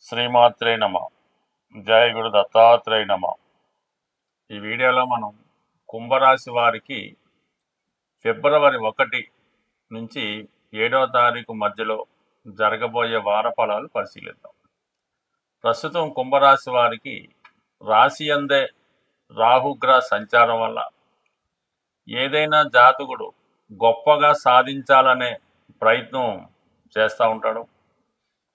శ్రీమాత్రే నమ. జయ గురు దత్తాత్రేయ నమ. ఈ వీడియోలో మనం కుంభరాశి వారికి ఫిబ్రవరి 1 నుంచి 7వ తారీఖు మధ్యలో జరగబోయే వార ఫలాలు పరిశీలిద్దాం. ప్రస్తుతం కుంభరాశి వారికి రాశి అందే రాహుగ్రహ సంచారం వల్ల ఏదైనా జాతకుడు గొప్పగా సాధించాలనే ప్రయత్నం చేస్తూ ఉంటాడు.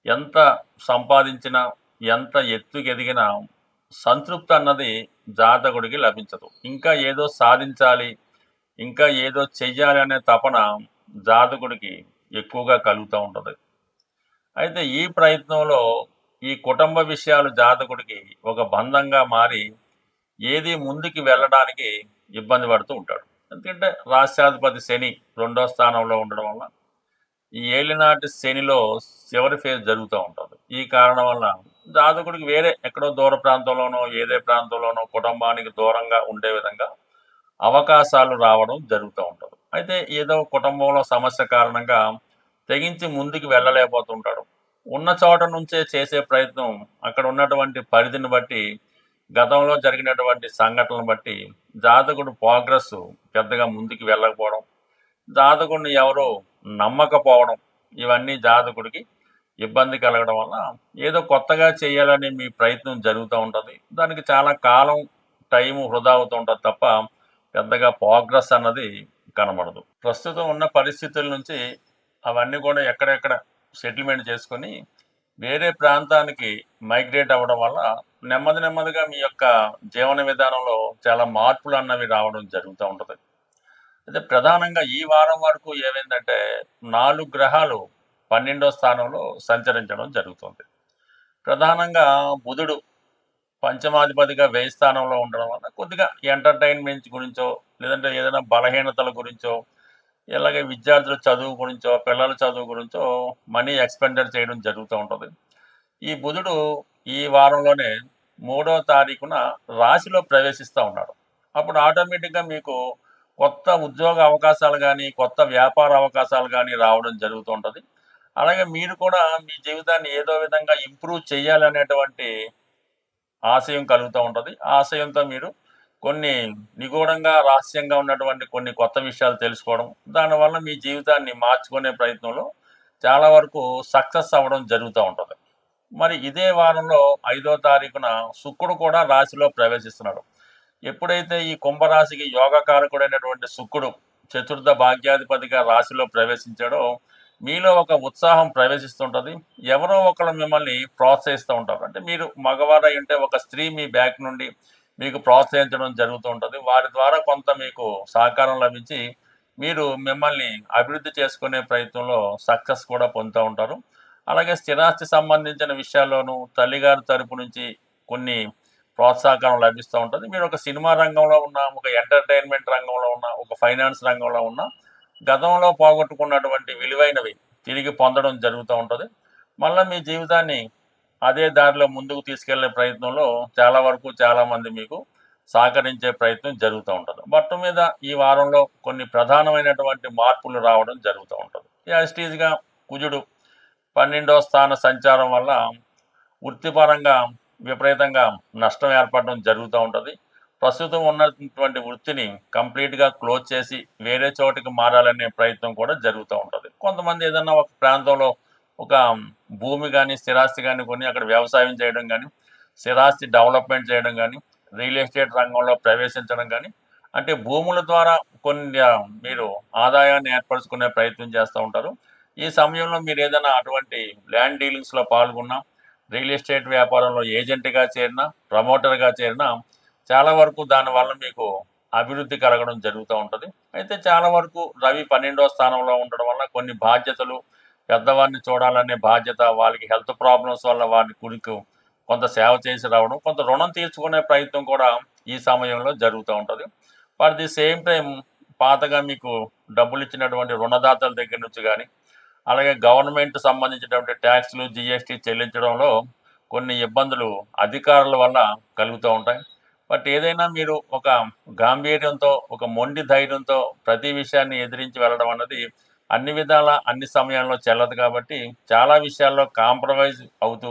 ఎంత సంపాదించినా, ఎంత ఎత్తుకెదిగినా సంతృప్తి అన్నది జాతకుడికి లభించదు. ఇంకా ఏదో సాధించాలి, ఇంకా ఏదో చెయ్యాలి అనే తపన జాతకుడికి ఎక్కువగా కలుగుతూ ఉంటుంది. అయితే ఈ ప్రయత్నంలో ఈ కుటుంబ విషయాలు జాతకుడికి ఒక బంధంగా మారి ఏది ముందుకు వెళ్ళడానికి ఇబ్బంది పడుతూ ఉంటాడు. ఎందుకంటే రాష్ట్రాధిపతి శని 2వ స్థానంలో ఉండడం వల్ల ఈ ఏలినాటి శనిలో చివరి ఫేజ్ జరుగుతూ ఉంటుంది. ఈ కారణం వల్ల జాతకుడికి వేరే ఎక్కడో దూర ప్రాంతంలోనో ఏదే ప్రాంతంలోనో కుటుంబానికి దూరంగా ఉండే విధంగా అవకాశాలు రావడం జరుగుతూ ఉంటుంది. అయితే ఏదో కుటుంబంలో సమస్య కారణంగా తెగించి ముందుకు వెళ్ళలేకపోతుంటాడు. ఉన్న చోట నుంచే చేసే ప్రయత్నం అక్కడ ఉన్నటువంటి పరిధిని బట్టి, గతంలో జరిగినటువంటి సంఘటనలను బట్టి జాతకుడు ప్రోగ్రెస్ పెద్దగా ముందుకు వెళ్ళకపోవడం, జాతకుడిని ఎవరో నమ్మకపోవడం, ఇవన్నీ జాతకుడికి ఇబ్బంది కలగడం వల్ల ఏదో కొత్తగా చేయాలని మీ ప్రయత్నం జరుగుతూ ఉంటుంది. దానికి చాలా కాలం టైము వృధా అవుతూ ఉంటుంది తప్ప పెద్దగా ప్రోగ్రెస్ అన్నది కనబడదు. ప్రస్తుతం ఉన్న పరిస్థితుల నుంచి అవన్నీ కూడా ఎక్కడెక్కడ సెటిల్మెంట్ చేసుకొని వేరే ప్రాంతానికి మైగ్రేట్ అవ్వడం వల్ల నెమ్మదిగా మీ యొక్క జీవన విధానంలో చాలా మార్పులు అన్నవి రావడం జరుగుతూ ఉంటుంది. అయితే ప్రధానంగా ఈ వారం వరకు ఏమైందంటే 4 గ్రహాలు 12వ స్థానంలో సంచరించడం జరుగుతుంది. ప్రధానంగా బుధుడు పంచమాధిపతిగా 1000 స్థానంలో ఉండడం వల్ల కొద్దిగా ఎంటర్టైన్మెంట్ గురించో, లేదంటే ఏదైనా బలహీనతల గురించో, ఇలాగే విద్యార్థుల చదువు గురించో, పిల్లల చదువు గురించో మనీ ఎక్స్పెండర్ చేయడం జరుగుతూ ఉంటుంది. ఈ బుధుడు ఈ వారంలోనే 3వ తారీఖున రాశిలో ప్రవేశిస్తూ ఉన్నాడు. అప్పుడు ఆటోమేటిక్గా మీకు కొత్త ఉద్యోగ అవకాశాలు కానీ, కొత్త వ్యాపార అవకాశాలు కానీ రావడం జరుగుతూ ఉంటుంది. అలాగే మీరు కూడా మీ జీవితాన్ని ఏదో విధంగా ఇంప్రూవ్ చేయాలనేటువంటి ఆశయం కలుగుతూ ఉంటుంది. ఆ ఆశయంతో మీరు కొన్ని నిగూఢంగా, రహస్యంగా ఉన్నటువంటి కొన్ని కొత్త విషయాలు తెలుసుకోవడం, దానివల్ల మీ జీవితాన్ని మార్చుకునే ప్రయత్నంలో చాలా వరకు సక్సెస్ అవ్వడం జరుగుతూ ఉంటుంది. మరి ఇదే వారంలో 5వ తారీఖున శుక్రుడు కూడా రాశిలో ప్రవేశిస్తున్నాడు. ఎప్పుడైతే ఈ కుంభరాశికి యోగకారకుడైనటువంటి శుక్రుడు చతుర్థ భాగ్యాధిపతిగా రాశిలో ప్రవేశించాడో మీలో ఒక ఉత్సాహం ప్రవేశిస్తుంటుంది. ఎవరో ఒకరు మిమ్మల్ని ప్రోత్సహిస్తూ ఉంటారు. అంటే మీరు మగవారై ఉంటే ఒక స్త్రీ మీ బ్యాక్ నుండి మీకు ప్రోత్సహించడం జరుగుతూ ఉంటుంది. వారి ద్వారా కొంత మీకు సహకారం లభించి మీరు మిమ్మల్ని అభివృద్ధి చేసుకునే ప్రయత్నంలో సక్సెస్ కూడా పొందుతూ ఉంటారు. అలాగే స్థిరాస్తి సంబంధించిన విషయాల్లోనూ తల్లిగారి తరపు నుంచి కొన్ని ప్రోత్సాహకరం లభిస్తూ ఉంటుంది. మీరు ఒక సినిమా రంగంలో ఉన్న, ఒక ఎంటర్టైన్మెంట్ రంగంలో ఉన్న, ఒక ఫైనాన్స్ రంగంలో ఉన్న, గతంలో పోగొట్టుకున్నటువంటి విలువైనవి తిరిగి పొందడం జరుగుతూ ఉంటుంది. మళ్ళీ మీ జీవితాన్ని అదే దారిలో ముందుకు తీసుకెళ్లే ప్రయత్నంలో చాలా వరకు చాలామంది మీకు సహకరించే ప్రయత్నం జరుగుతూ ఉంటుంది. మొత్తం మీద ఈ వారంలో కొన్ని ప్రధానమైనటువంటి మార్పులు రావడం జరుగుతూ ఉంటుంది. యాజిటీజ్గా కుజుడు 12వ స్థాన సంచారం వల్ల వృత్తిపరంగా విపరీతంగా నష్టం ఏర్పడడం జరుగుతూ ఉంటుంది. ప్రస్తుతం ఉన్నటువంటి వృత్తిని కంప్లీట్గా క్లోజ్ చేసి వేరే చోటికి మారాలనే ప్రయత్నం కూడా జరుగుతూ ఉంటుంది. కొంతమంది ఏదన్నా ఒక ప్రాంతంలో ఒక భూమి కానీ, స్థిరాస్తి కానీ కొని అక్కడ వ్యవసాయం చేయడం కానీ, స్థిరాస్తి డెవలప్మెంట్ చేయడం కానీ, రియల్ ఎస్టేట్ రంగంలో ప్రవేశించడం కానీ, అంటే భూముల ద్వారా కొన్ని మీరు ఆదాయాన్ని ఏర్పరచుకునే ప్రయత్నం చేస్తూ ఉంటారు. ఈ సమయంలో మీరు ఏదైనా అటువంటి ల్యాండ్ డీలింగ్స్లో పాల్గొన్నా, రియల్ ఎస్టేట్ వ్యాపారంలో ఏజెంట్గా చేరినా, ప్రమోటర్గా చేరినా చాలా వరకు దానివల్ల మీకు అభివృద్ధి కలగడం జరుగుతూ ఉంటుంది. అయితే చాలా వరకు రవి 12వ స్థానంలో ఉండడం వల్ల కొన్ని బాధ్యతలు, పెద్దవారిని చూడాలనే బాధ్యత, వాళ్ళకి హెల్త్ ప్రాబ్లమ్స్ వల్ల వారి గురికి కొంత సేవ చేసి రావడం, కొంత రుణం తీర్చుకునే ప్రయత్నం కూడా ఈ సమయంలో జరుగుతూ ఉంటుంది. ఫర్ ది సేమ్ టైం పాతగా మీకు డబ్బులు ఇచ్చినటువంటి రుణదాతల దగ్గర నుంచి కానీ, అలాగే గవర్నమెంట్ సంబంధించినటువంటి ట్యాక్స్లు, జిఎస్టీ చెల్లించడంలో కొన్ని ఇబ్బందులు అధికారుల వల్ల కలుగుతూ ఉంటాయి. బట్ ఏదైనా మీరు ఒక గాంభీర్యంతో, ఒక మొండి ధైర్యంతో ప్రతి విషయాన్ని ఎదిరించి వెళ్ళడం అన్నది అన్ని విధాల, అన్ని సమయాల్లో చెల్లదు కాబట్టి చాలా విషయాల్లో కాంప్రమైజ్ అవుతూ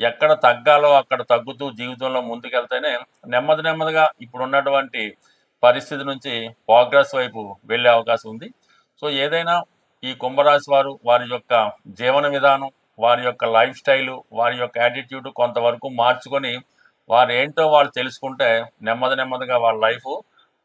ఎక్కడ తగ్గాలో అక్కడ తగ్గుతూ జీవితంలో ముందుకెళ్తేనే నెమ్మది నెమ్మదిగా ఇప్పుడున్నటువంటి పరిస్థితి నుంచి ప్రోగ్రెస్ వైపు వెళ్ళే అవకాశం ఉంది. సో ఏదైనా ఈ కుంభరాశి వారు వారి యొక్క జీవన విధానం, వారి యొక్క లైఫ్ స్టైలు, వారి యొక్క యాటిట్యూడ్ కొంతవరకు మార్చుకొని వారు ఏంటో వాళ్ళు తెలుసుకుంటే నెమ్మది నెమ్మదిగా వాళ్ళ లైఫ్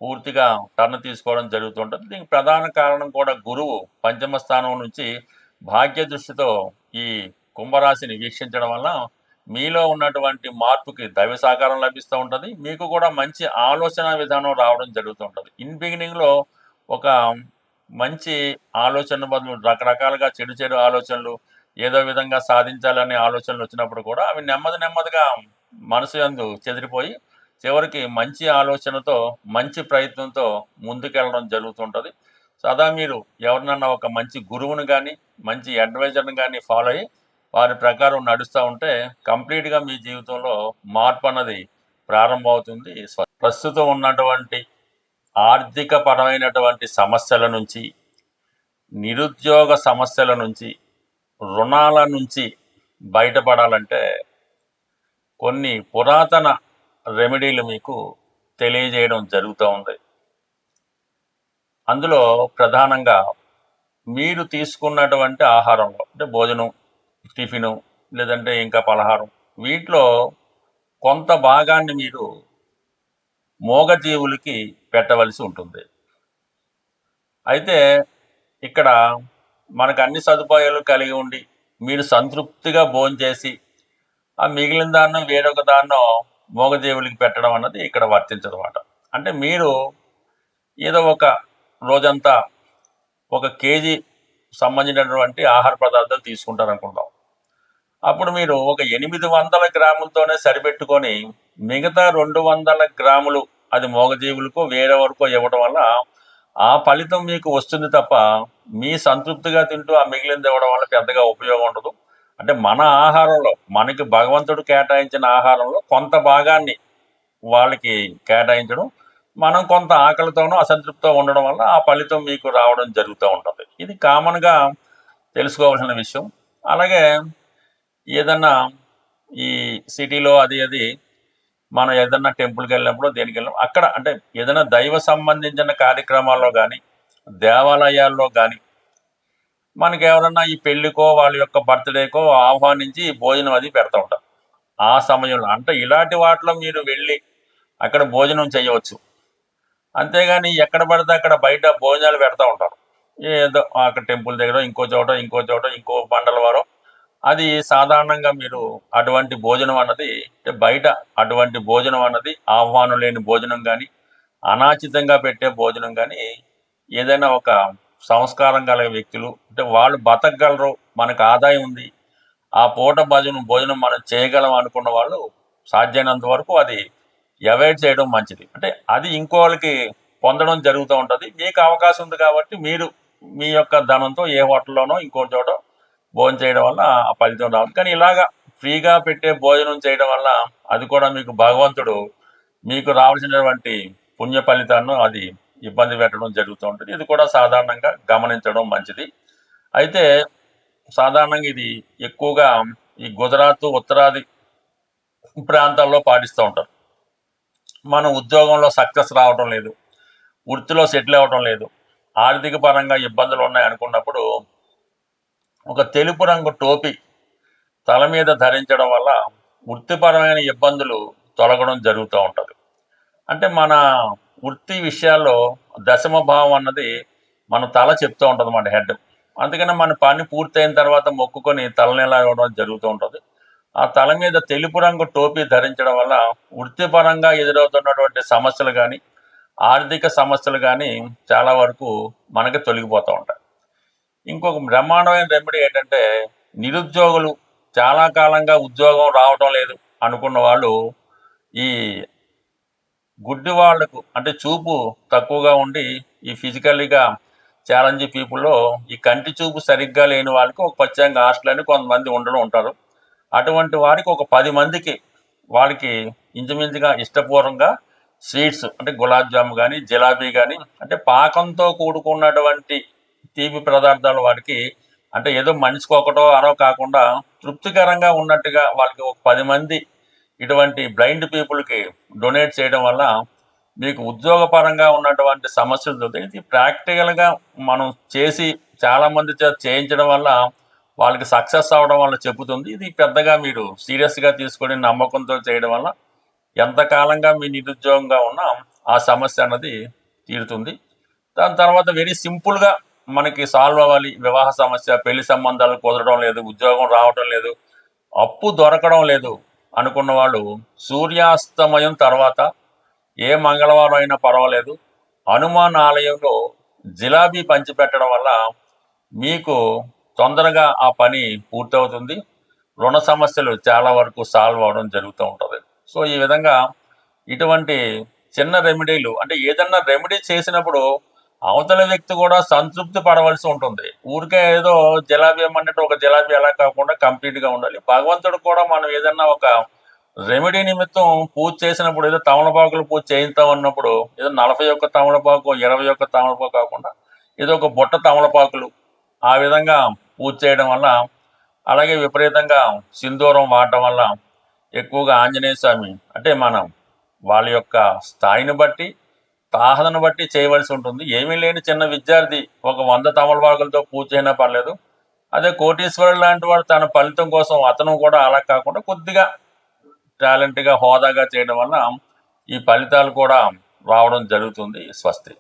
పూర్తిగా టర్న్ తీసుకోవడం జరుగుతుంటుంది. దీనికి ప్రధాన కారణం కూడా గురువు పంచమ స్థానం నుంచి భాగ్య దృష్టితో ఈ కుంభరాశిని వీక్షించడం వల్ల మీలో ఉన్నటువంటి మార్పుకి దైవ సహకారం లభిస్తూ ఉంటుంది. మీకు కూడా మంచి ఆలోచన విధానం రావడం జరుగుతుంటుంది. ఇన్ బిగినింగ్లో ఒక మంచి ఆలోచన బదులు రకరకాలుగా చెడు చెడు ఆలోచనలు, ఏదో విధంగా సాధించాలనే ఆలోచనలు వచ్చినప్పుడు కూడా అవి నెమ్మది నెమ్మదిగా మనసు యందు చెదిరిపోయి చివరికి మంచి ఆలోచనతో మంచి ప్రయత్నంతో ముందుకెళ్ళడం జరుగుతుంటుంది. సదా మీరు ఎవరినన్నా ఒక మంచి గురువుని కానీ మంచి అడ్వైజర్ని కానీ ఫాలో అయ్యి వారి ప్రకారం నడుస్తూ ఉంటే కంప్లీట్గా మీ జీవితంలో మార్పు అన్నది ప్రారంభమవుతుంది. ప్రస్తుతం ఉన్నటువంటి ఆర్థిక పరమైనటువంటి సమస్యల నుంచి, నిరుద్యోగ సమస్యల నుంచి, రుణాల నుంచి బయటపడాలంటే కొన్ని పురాతన రెమెడీలు మీకు తెలియజేయడం జరుగుతూ ఉంది. అందులో ప్రధానంగా మీరు తీసుకున్నటువంటి ఆహారంలో అంటే భోజనం, టిఫిను, లేదంటే ఇంకా పలహారం, వీటిలో కొంత భాగాన్ని మీరు మూగజీవులకి పెట్టవలసి ఉంటుంది. అయితే ఇక్కడ మనకు అన్ని సదుపాయాలు కలిగి ఉండి మీరు సంతృప్తిగా భోంచేసి ఆ మిగిలిన దాన్ని వేరొక దాన్నో మూగజీవులకి పెట్టడం అన్నది ఇక్కడ వర్తించదు అన్నమాట. అంటే మీరు ఏదో ఒక రోజంతా ఒక కేజీ సంబంధించినటువంటి ఆహార పదార్థాలు తీసుకుంటారనుకుంటాం. అప్పుడు మీరు ఒక 800 గ్రాములతోనే సరిపెట్టుకొని మిగతా 200 గ్రాములు అది మూగజీవులకు వేరే వరకు ఇవ్వడం వల్ల ఆ ఫలితం మీకు వస్తుంది తప్ప మీ సంతృప్తిగా తింటూ ఆ మిగిలింది ఇవ్వడం వల్ల పెద్దగా ఉపయోగం ఉండదు. అంటే మన ఆహారంలో మనకి భగవంతుడు కేటాయించిన ఆహారంలో కొంత భాగాన్ని వాళ్ళకి కేటాయించడం, మనం కొంత ఆకలితోనూ అసంతృప్తితో ఉండడం వల్ల ఆ ఫలితం మీకు రావడం జరుగుతూ ఉంటుంది. ఇది కామన్గా తెలుసుకోవాల్సిన విషయం. అలాగే ఏదన్నా ఈ సిటీలో అది మనం ఏదన్నా టెంపుల్కి వెళ్ళినప్పుడు దేనికి వెళ్ళినప్పుడు అక్కడ అంటే ఏదైనా దైవ సంబంధించిన కార్యక్రమాల్లో కానీ దేవాలయాల్లో కానీ మనకి ఎవరన్నా ఈ పెళ్ళికో వాళ్ళ యొక్క బర్త్డేకో ఆహ్వానించి భోజనం అది పెడతా ఉంటారు. ఆ సమయంలో అంటే ఇలాంటి వాటిలో మీరు వెళ్ళి అక్కడ భోజనం చేయవచ్చు. అంతేగాని ఎక్కడ పడితే అక్కడ బయట భోజనాలు పెడతా ఉంటారు. ఏదో అక్కడ టెంపుల్ దగ్గర ఇంకో చోట ఇంకో మండల వారం అది సాధారణంగా మీరు అటువంటి భోజనం అన్నది అంటే బయట అటువంటి భోజనం అన్నది ఆహ్వానం లేని భోజనం కానీ అనాచితంగా పెట్టే భోజనం కానీ ఏదైనా ఒక సంస్కారం కలిగే వ్యక్తులు అంటే వాళ్ళు బతకగలరు, మనకు ఆదాయం ఉంది, ఆ పూట భోజనం మనం చేయగలం అనుకున్న వాళ్ళు సాధ్యమైనంత వరకు అది అవాయిడ్ చేయడం మంచిది. అంటే అది ఇంకోళ్ళకి పొందడం జరుగుతూ ఉంటుంది. మీకు అవకాశం ఉంది కాబట్టి మీరు మీ యొక్క ధనంతో ఏ హోటల్లోనో ఇంకో చోట భోజనం చేయడం వల్ల ఆ ఫలితం రావాలి. కానీ ఇలాగా ఫ్రీగా పెట్టే భోజనం చేయడం వల్ల అది కూడా మీకు భగవంతుడు మీకు రావాల్సినటువంటి పుణ్య ఫలితాన్ని అది ఇబ్బంది పెట్టడం జరుగుతూ ఉంటుంది. ఇది కూడా సాధారణంగా గమనించడం మంచిది. అయితే సాధారణంగా ఇది ఎక్కువగా ఈ గుజరాత్ ఉత్తరాది ప్రాంతాల్లో పాటిస్తూ ఉంటారు. మనం ఉద్యోగంలో సక్సెస్ రావడం లేదు, వృత్తిలో సెటిల్ అవ్వడం లేదు, ఆర్థిక పరంగా ఇబ్బందులు ఉన్నాయి అనుకున్నప్పుడు ఒక తెలుపు రంగు టోపీ తల మీద ధరించడం వల్ల వృత్తిపరమైన ఇబ్బందులు తొలగడం జరుగుతూ ఉంటుంది. అంటే మన వృత్తి విషయాల్లో దశమ భావం అన్నది మన తల చెప్తూ ఉంటుంది, మన హెడ్. అందుకని మన పని పూర్తయిన తర్వాత మొక్కుకొని తలనెలా ఇవ్వడం జరుగుతూ ఉంటుంది. ఆ తల మీద తెలుపు రంగు టోపీ ధరించడం వల్ల వృత్తిపరంగా ఎదురవుతున్నటువంటి సమస్యలు కానీ ఆర్థిక సమస్యలు కానీ చాలా వరకు మనకి తొలగిపోతూ ఉంటాయి. ఇంకొక బ్రహ్మాండమైన రెమెడీ ఏంటంటే నిరుద్యోగులు చాలా కాలంగా ఉద్యోగం రావడం లేదు అనుకున్న వాళ్ళు ఈ గుడ్డి వాళ్లకు అంటే చూపు తక్కువగా ఉండి ఈ ఫిజికల్లీగా ఛాలెంజ్ పీపుల్లో ఈ కంటి చూపు సరిగ్గా లేని వాళ్ళకి ఒక ప్రత్యేకంగా హాస్టల్ అని కొంతమంది ఉంటారు. అటువంటి వారికి ఒక 10 మందికి వాళ్ళకి ఇంచుమించుగా ఇష్టపూర్వకంగా స్వీట్స్ అంటే గులాబ్ జాము కానీ జిలాబీ కానీ అంటే పాకంతో కూడుకున్నటువంటి తీపి పదార్థాలు వాడికి అంటే ఏదో మనిషికి ఒకటో అరో కాకుండా తృప్తికరంగా ఉన్నట్టుగా వాళ్ళకి ఒక 10 మంది ఇటువంటి బ్లైండ్ పీపుల్కి డొనేట్ చేయడం వల్ల మీకు ఉద్యోగపరంగా ఉన్నటువంటి సమస్యలు దొరుకుతాయి. ఇది ప్రాక్టికల్గా మనం చేసి చాలామంది చేత చేయించడం వల్ల వాళ్ళకి సక్సెస్ అవ్వడం వల్ల చెబుతుంది. ఇది పెద్దగా మీరు సీరియస్గా తీసుకొని నమ్మకంతో చేయడం వల్ల ఎంతకాలంగా మీ నిరుద్యోగంగా ఉన్నా ఆ సమస్య అన్నది తీరుతుంది. దాని తర్వాత వెరీ సింపుల్గా మనకి సాల్వ్ అవ్వాలి. వివాహ సమస్య, పెళ్లి సంబంధాలు కుదరడం లేదు, ఉద్యోగం రావడం లేదు, అప్పు దొరకడం లేదు అనుకున్న వాళ్ళు సూర్యాస్తమయం తర్వాత ఏ మంగళవారం అయినా పర్వాలేదు హనుమాన్ ఆలయంలో జిలాబీ పంచిపెట్టడం వల్ల మీకు తొందరగా ఆ పని పూర్తవుతుంది. రుణ సమస్యలు చాలా వరకు సాల్వ్ అవడం జరుగుతూ ఉంటుంది. సో ఈ విధంగా ఇటువంటి చిన్న రెమెడీలు, అంటే ఏదన్నా రెమెడీ చేసినప్పుడు అవతల వ్యక్తి కూడా సంతృప్తి పడవలసి ఉంటుంది. ఊరికే ఏదో జిలాబీ ఏమన్నట్టు ఒక జిలాబీ ఎలా కాకుండా కంప్లీట్గా ఉండాలి. భగవంతుడు కూడా మనం ఏదన్నా ఒక రెమెడీ నిమిత్తం పూజ చేసినప్పుడు, ఏదో తమలపాకులు పూజ చేయిస్తాం అన్నప్పుడు ఏదో 41 తమలపాకు 21 తమలపాకు కాకుండా ఏదో ఒక బుట్ట తమలపాకులు ఆ విధంగా పూజ చేయడం వల్ల, అలాగే విపరీతంగా సింధూరం వాడటం వల్ల, ఎక్కువగా ఆంజనేయ స్వామి అంటే మనం వాళ్ళ యొక్క స్థాయిని బట్టి సాధనను బట్టి చేయవలసి ఉంటుంది. ఏమీ లేని చిన్న విద్యార్థి ఒక 100 తమలపాకులతో పూజ చేయనా పర్లేదు. అదే కోటీశ్వరుడు లాంటి వాడు తన ఫలితం కోసం అతను కూడా అలా కాకుండా కొద్దిగా టాలెంట్గా హోదాగా చేయడం వల్ల ఈ ఫలితాలు కూడా రావడం జరుగుతుంది. స్వస్తి.